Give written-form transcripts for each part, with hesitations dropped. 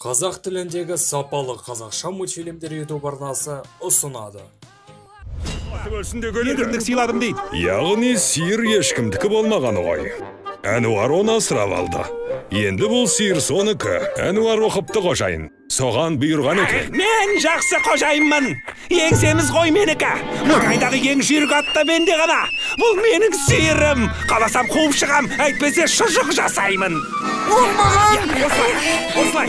Қазақ тіліндегі сапалы қазақша мультфильмдер YouTube арнасы ұсынады. Ендірдік сыйладым дейді. Яғни сиыр ешкімдікі болмағаны ғой. Әнуар оны асырап алды. Енді бұл сиыр соныкі. Әнуар оқыпты қожайын. Соған бұйырған екен. Мен жақсы қожайынмын. Еңсеміз ғой менікі. Маңайдағы ең жүйрік атта менде ғана. Бұл менің сиырым. Қаласам қуып шығам, әйтпесе шұжық жасаймын. Болмаған! Осылай.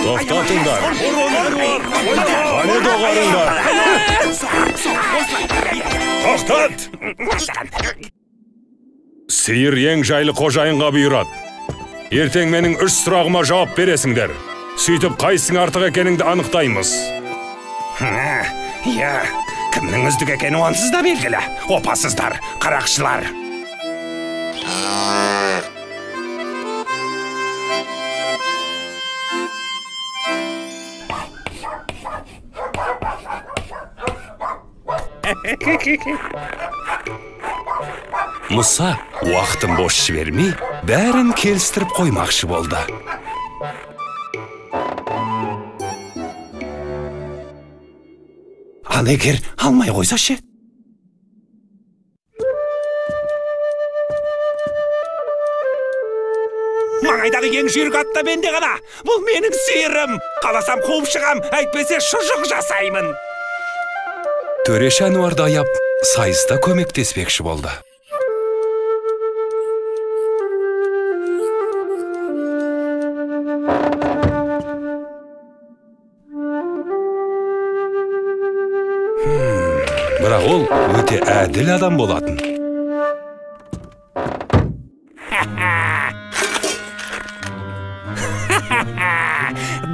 Тоқтатыңдар. Қане доғарыңдар. Тоқтат! Сиыр ең жайлы қожайынға бұйырады. Ертең менің 3 сұрағыма жауап бересіңдер. Сөйтіп қайсың артық екеніңді анықтаймыз. Я, кімнің үздік екені онсыз да белгілі. Опасыздар, қарақшылар. Мұса, уақытын бос жібермей, бәрін келістіріп қоймақшы болды. Ал егер алмай қойса ше? Маңайдағы ең жүйрік атта менде ғана. Бұл менің сиырым. Қаласам қуып шығам, әйтпесе шұжық жасаймын. Төреш Әнуарды аяп, сайыста көмектеспекші болды. Бірақ ол өте әділ адам болатын.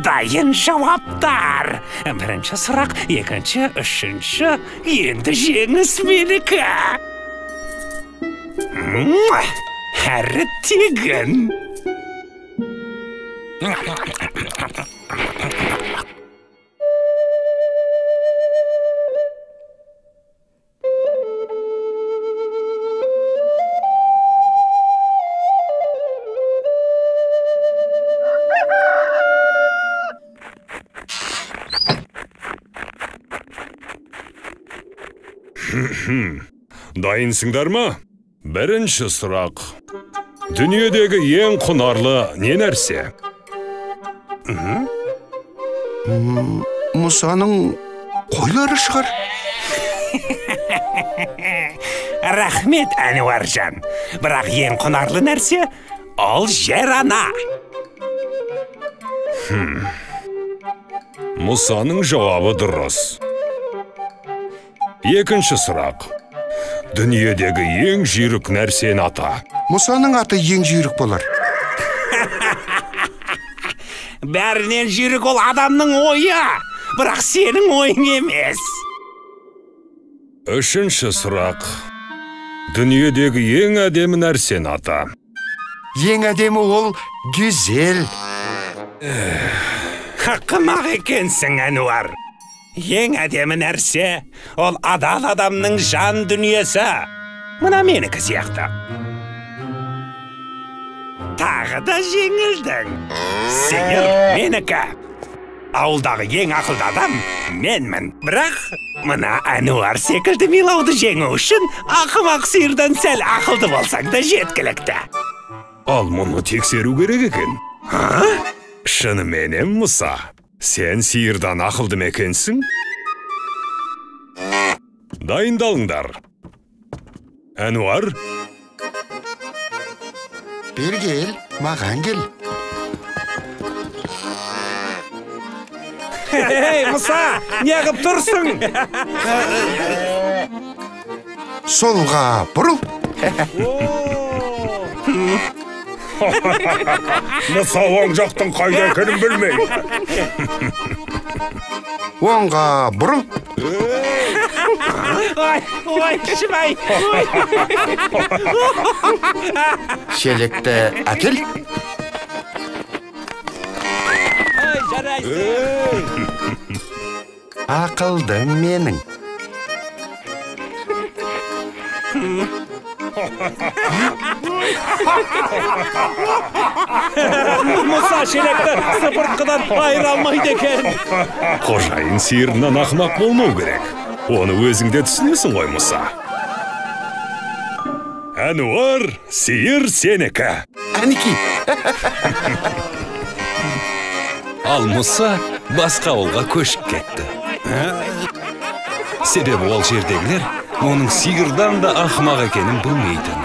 Дайын жауаптар. Бірінші сұрақ, екінші, үшінші, енді жеңіс менікі. Әрі тегін. Дайынсыңдар ма? Бірінші сұрақ. Дүниедегі ең құнарлы не нәрсе? Мұсаның қойлары шығар. Рахмет, Әнуаржан. Бірақ ең құнарлы нәрсе ол жер ана. Мұсаның жауабы дұрыс. Екінші сұрақ. Дүниедегі ең жүйрік нәрсені ата. Мұсаның аты ең жүйрік болар. Бәрінен жүйрік ол адамның ойы, бірақ сенің ойың емес. Үшінші сұрақ. Дүниедегі ең әдемі нәрсені ата. Ең әдемі ол güzel. Ақымақ екенсің, Әнуар. Ең әдемі нәрсе ол адал адамның жан дүниесі. Мына менікі сияқты. Тағы да жеңілдің. Сиыр менікі. Ауылдағы ең ақылды адам менмін. Бірақ мына Әнуар секілді милауды жеңу үшін ақымақ сиырдан сәл ақылды болсаң да жеткілікті. Ал мұны тексеру керек екен. Шынымен Мұса, сен сиырдан ақылды мекенсің? Дайындалыңдар. Әнуар? Бер кел, маған кел. Ей, Мұса, неғып тұрсың? Солға бұрыл. Мұса оң жақтың қайда екенін білмей. Оңға бұрыл. Ой, шымай. Шелекті әкел. Ой, жарайсың. Ақылды менің. Мұса шелекті сыпыртқыдан айыра алмайды екен. Қожайын сиырынан ақымақ болмау керек. Оны өзіңде түсінесің ғой, Мұса. Әнуар, сиыр сенікі. Әнеки. Ал Мұса басқа ауылға көшіп кетті. Себебі ол жердегілер оның сиырдан да ақымақ екенін білмейтін.